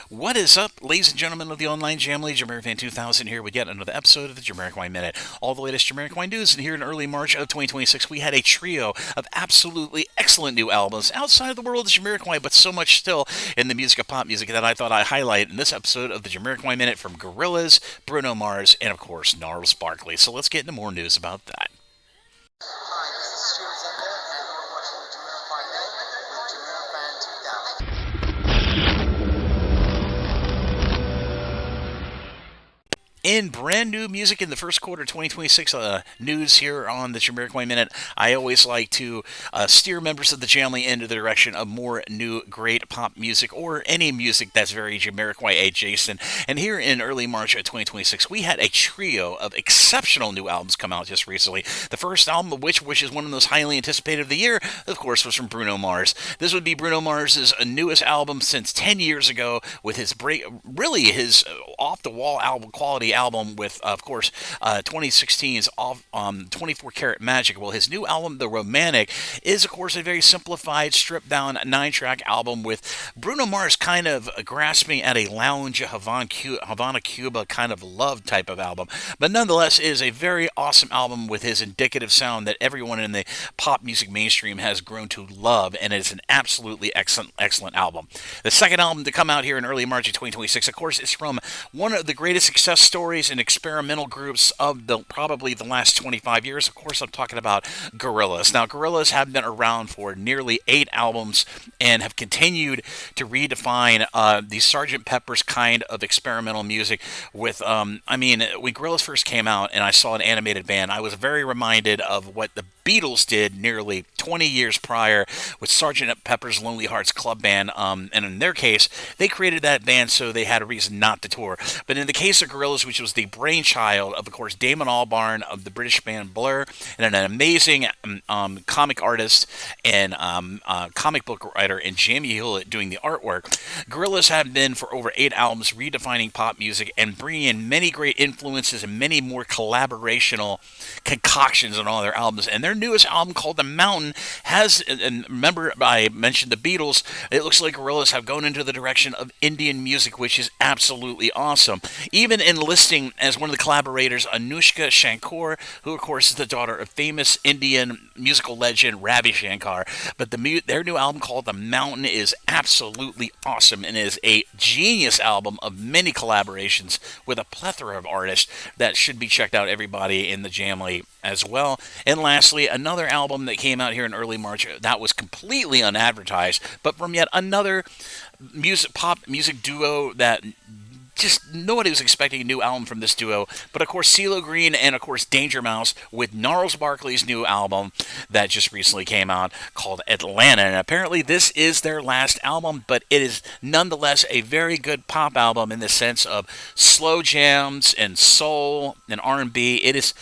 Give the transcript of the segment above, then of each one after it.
What is up, ladies and gentlemen of the online Jamily? JamiroFan2000 here with yet another episode of the Jamiroquai Minute. All the latest Jamiroquai news, and here in early March of 2026, we had a trio of absolutely excellent new albums outside of the world of Jamiroquai, but so much still in the music of pop music that I thought I'd highlight in this episode of the Jamiroquai Minute from Gorillaz, Bruno Mars, and of course, Gnarls Barkley. So let's get into more news about that. Hi, this is Zender, and you're watching the Jamiroquai Minute with JamiroFan2000. In brand new music in the first quarter 2026 news here on the Jamiroquai Minute, I always like to steer members of the Jamily into the direction of more new great pop music or any music that's very Jamiroquai adjacent. And here in early March of 2026, we had a trio of exceptional new albums come out just recently. The first album of which is one of the most highly anticipated of the year, of course, was from Bruno Mars. This would be Bruno Mars's newest album since 10 years ago, with his his off-the-wall album quality album with, of course, 2016's 24 Karat Magic. Well, his new album, The Romantic, is, of course, a very simplified, stripped-down 9-track album with Bruno Mars kind of grasping at a lounge Havana, Cuba kind of love type of album. But nonetheless, it is a very awesome album with his indicative sound that everyone in the pop music mainstream has grown to love, and it is an absolutely excellent album. The second album to come out here in early March of 2026, of course, is from one of the greatest success stories and experimental groups of probably the last 25 years. Of course, I'm talking about Gorillaz. Now, Gorillaz have been around for nearly 8 albums and have continued to redefine the Sgt. Pepper's kind of experimental music with, when Gorillaz first came out and I saw an animated band, I was very reminded of what the Beatles did nearly 20 years prior with Sgt. Pepper's Lonely Hearts Club Band, and in their case, they created that band so they had a reason not to tour. But in the case of Gorillaz, which was the brainchild of course, Damon Albarn of the British band Blur, and an amazing comic artist and comic book writer in Jamie Hewlett doing the artwork, Gorillaz have been for over 8 albums redefining pop music and bringing in many great influences and many more collaborational concoctions on all their albums. And their newest album, called The Mountain, has, and remember I mentioned the Beatles, it looks like Gorillaz have gone into the direction of Indian music, which is absolutely awesome. Even enlisting as one of the collaborators Anushka Shankar, who of course is the daughter of famous Indian musical legend Ravi Shankar. But their new album called The Mountain is absolutely awesome and is a genius album of many collaborations with a plethora of artists that should be checked out, everybody in the Jamily as well. And lastly, another album that came out here in early March that was completely unadvertised, but from yet another pop music duo that just nobody was expecting a new album from this duo. But of course, CeeLo Green and of course Danger Mouse with Gnarls Barkley's new album that just recently came out called Atlanta. And apparently this is their last album, but it is nonetheless a very good pop album in the sense of slow jams and soul and R&B. It is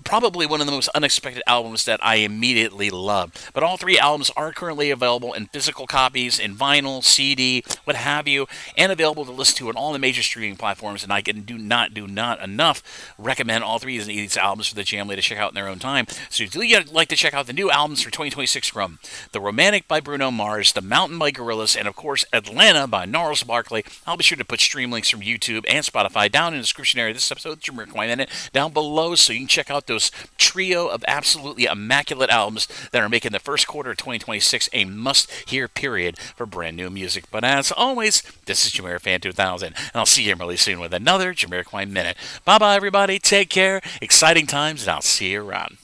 probably one of the most unexpected albums that I immediately love. But all 3 albums are currently available in physical copies, in vinyl, CD, what have you, and available to listen to on all the major streaming platforms. And I can do not enough recommend all 3 of these albums for the Jamily to check out in their own time. So if you'd like to check out the new albums for 2026 from The Romantic by Bruno Mars, The Mountain by Gorillaz, and of course Atlanta by Gnarls Barkley, I'll be sure to put stream links from YouTube and Spotify down in the description area of this episode of Jamiroquai Minute down below, so you can check out those trio of absolutely immaculate albums that are making the first quarter of 2026 a must-hear period for brand new music. But as always, this is JamiroFan2000, and I'll see you really soon with another Jamiroquai Minute. Bye-bye, everybody. Take care. Exciting times, and I'll see you around.